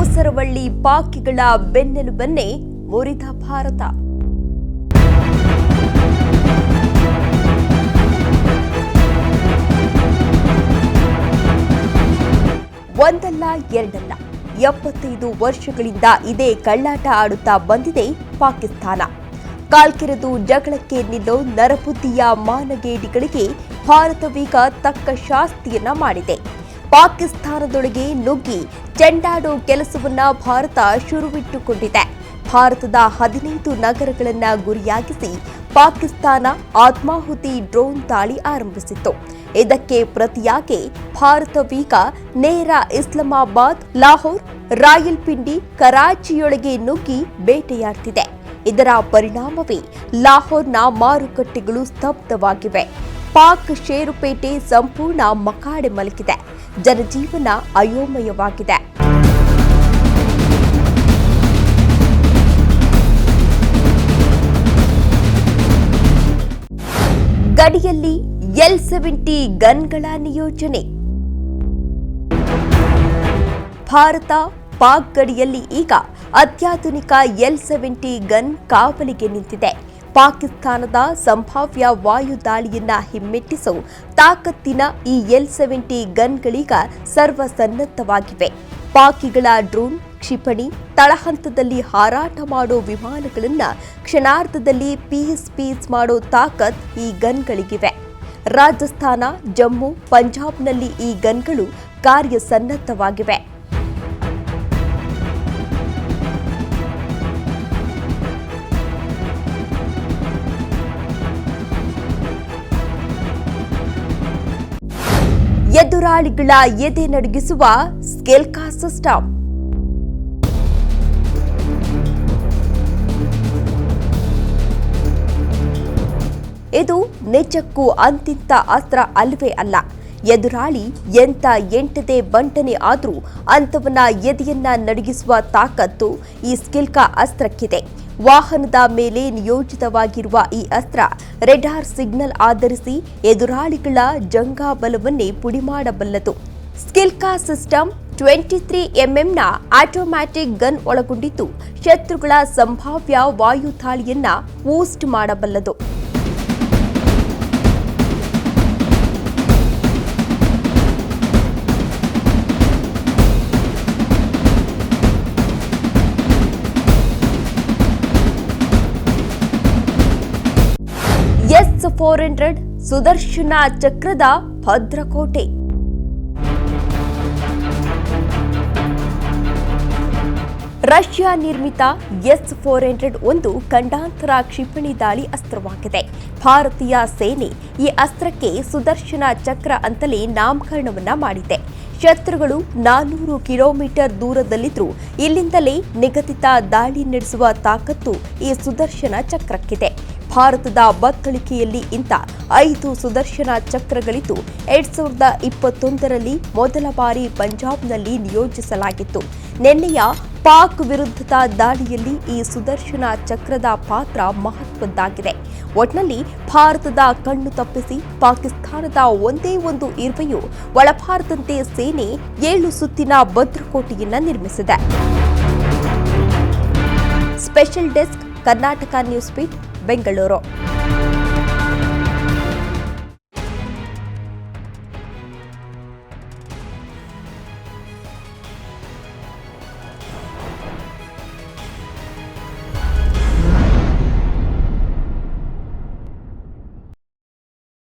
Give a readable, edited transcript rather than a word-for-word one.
ಗೋಸರವಳ್ಳಿ ಪಾಕಿಗಳ ಬೆನ್ನೆಲುಬನ್ನೇ ಮುರಿದ ಭಾರತ. ಒಂದಲ್ಲ ಎರಡಲ್ಲ 75 ವರ್ಷಗಳಿಂದ ಇದೇ ಕಳ್ಳಾಟ ಆಡುತ್ತಾ ಬಂದಿದೆ ಪಾಕಿಸ್ತಾನ. ಕಾಲ್ಕೆರೆದು ಜಗಳಕ್ಕೆ ನಿಲ್ಲೋ ನರಬುದ್ಧಿಯ ಮಾನಗೇಡಿಗಳಿಗೆ ಭಾರತವೀಗ ತಕ್ಕ ಶಾಸ್ತಿಯನ್ನ ಮಾಡಿದೆ. ಪಾಕಿಸ್ತಾನದೊಳಗೆ ನುಗ್ಗಿ ಚೆಂಡಾಡೋ ಕೆಲಸವನ್ನ ಭಾರತ ಶುರುವಿಟ್ಟುಕೊಂಡಿದೆ. ಭಾರತದ 15 ನಗರಗಳನ್ನ ಗುರಿಯಾಗಿಸಿ ಪಾಕಿಸ್ತಾನ ಆತ್ಮಾಹುತಿ ಡ್ರೋನ್ ದಾಳಿ ಆರಂಭಿಸಿತ್ತು. ಇದಕ್ಕೆ ಪ್ರತಿಯಾಗಿ ಭಾರತವೀಗ ನೇರ ಇಸ್ಲಾಮಾಬಾದ್, ಲಾಹೋರ್, ರಾಯಲ್ಪಿಂಡಿ, ಕರಾಚಿಯೊಳಗೆ ನುಗ್ಗಿ ಬೇಟೆಯಾಡ್ತಿದೆ. ಇದರ ಪರಿಣಾಮವೇ ಲಾಹೋರ್ನ ಮಾರುಕಟ್ಟೆಗಳು ಸ್ತಬ್ಧವಾಗಿವೆ. ಪಾಕ್ ಷೇರುಪೇಟೆ ಸಂಪೂರ್ಣ ಮಕಾಡೆ ಮಲಗಿದೆ. ಜನಜೀವನ ಅಯೋಮಯವಾಗಿದೆ. ಗಡಿಯಲ್ಲಿ L-70 ಗನ್ಗಳ ನಿಯೋಜನೆ. ಭಾರತ ಪಾಕ್ ಗಡಿಯಲ್ಲಿ ಈಗ ಅತ್ಯಾಧುನಿಕ L-70 ಗನ್ ಕಾವಲಿಗೆ ನಿಂತಿದೆ. ಪಾಕಿಸ್ತಾನದ ಸಂಭಾವ್ಯ ವಾಯು ದಾಳಿಯನ್ನ ಹಿಮ್ಮೆಟ್ಟಿಸೋ ತಾಕತ್ತಿನ ಈ L-70 ಗನ್ಗಳೀಗ ಸರ್ವಸನ್ನದ್ಧವಾಗಿವೆ. ಪಾಕಿಗಳ ಡ್ರೋನ್, ಕ್ಷಿಪಣಿ, ತಳಹಂತದಲ್ಲಿ ಹಾರಾಟ ಮಾಡೋ ವಿಮಾನಗಳನ್ನ ಕ್ಷಣಾರ್ಧದಲ್ಲಿ ಪೀಸ್ ಮಾಡೋ ತಾಕತ್ ಈ ಗನ್ಗಳಿಗಿವೆ. ರಾಜಸ್ಥಾನ, ಜಮ್ಮು, ಪಂಜಾಬ್ನಲ್ಲಿ ಈ ಗನ್ಗಳು ಕಾರ್ಯಸನ್ನದ್ಧವಾಗಿವೆ. ಎದುರಾಳಿಗಳ ಎದೆ ನಡುಗಿಸುವ ಸ್ಕೆಲ್ಕಾ ಸಿಸ್ಟಮ್. ಇದು ನಿಜಕ್ಕೂ ಅಂತಿಂತ ಅಸ್ತ್ರ ಅಲ್ವೇ ಅಲ್ಲ. ಎದುರಾಳಿ ಎಂತ ಎಂಟದೆ ಬಂಟನೆ ಆದ್ರೂ ಅಂತವನ ಎದೆಯನ್ನ ನಡುಗಿಸುವ ತಾಕತ್ತು ಈ ಸ್ಕೆಲ್ಕಾ ಅಸ್ತ್ರಕ್ಕಿದೆ. ವಾಹನದ ಮೇಲೆ ನಿಯೋಜಿತವಾಗಿರುವ ಈ ಅಸ್ತ್ರ ರೆಡಾರ್ ಸಿಗ್ನಲ್ ಆಧರಿಸಿ ಎದುರಾಳಿಗಳ ಜಂಗಾಬಲವನ್ನೇ ಪುಡಿಮಾಡಬಲ್ಲದು. ಸ್ಕೆಲ್ಕಾ ಸಿಸ್ಟಮ್ 23mm ಆಟೋಮ್ಯಾಟಿಕ್ ಗನ್ ಒಳಗೊಂಡಿದ್ದು ಶತ್ರುಗಳ ಸಂಭಾವ್ಯ ವಾಯು ದಾಳಿಯನ್ನ ಬೂಸ್ಟ್ ಮಾಡಬಲ್ಲದು. S-400 ಸುದರ್ಶನ ಚಕ್ರದ ಭದ್ರಕೋಟೆ. ರಷ್ಯಾ ನಿರ್ಮಿತ S-400 ಒಂದು ಖಂಡಾಂತರ ಕ್ಷಿಪಣಿ ದಾಳಿ ಅಸ್ತ್ರವಾಗಿದೆ. ಭಾರತೀಯ ಸೇನೆ ಈ ಅಸ್ತ್ರಕ್ಕೆ ಸುದರ್ಶನ ಚಕ್ರ ಅಂತಲೇ ನಾಮಕರಣವನ್ನ ಮಾಡಿದೆ. ಶತ್ರುಗಳು 400 ಕಿಲೋಮೀಟರ್ ದೂರದಲ್ಲಿದ್ದರೂ ಇಲ್ಲಿಂದಲೇ ನಿಗದಿತ ದಾಳಿ ನಡೆಸುವ ತಾಕತ್ತು ಈ ಸುದರ್ಶನ ಚಕ್ರಕ್ಕಿದೆ. ಭಾರತದ ಬತ್ತಳಿಕೆಯಲ್ಲಿ ಇಂಥ 5 ಸುದರ್ಶನ ಚಕ್ರಗಳಿದ್ದು 2021ರಲ್ಲಿ ಮೊದಲ ಬಾರಿ ಪಂಜಾಬ್ನಲ್ಲಿ ನಿಯೋಜಿಸಲಾಗಿತ್ತು. ನಿನ್ನೆಯ ಪಾಕ್ ವಿರುದ್ಧದ ದಾಳಿಯಲ್ಲಿ ಈ ಸುದರ್ಶನ ಚಕ್ರದ ಪಾತ್ರ ಮಹತ್ವದ್ದಾಗಿದೆ. ಒಟ್ನಲ್ಲಿ ಭಾರತದ ಕಣ್ಣು ತಪ್ಪಿಸಿ ಪಾಕಿಸ್ತಾನದ ಒಂದೇ ಒಂದು ಇರುವೆಯು ಒಳಭಾರತಂತೆ ಸೇನೆ 7 ಸುತ್ತಿನ ಭದ್ರಕೋಟೆಯನ್ನ ನಿರ್ಮಿಸಿದೆ. Special desk, Karnataka news beat, Bengaluru.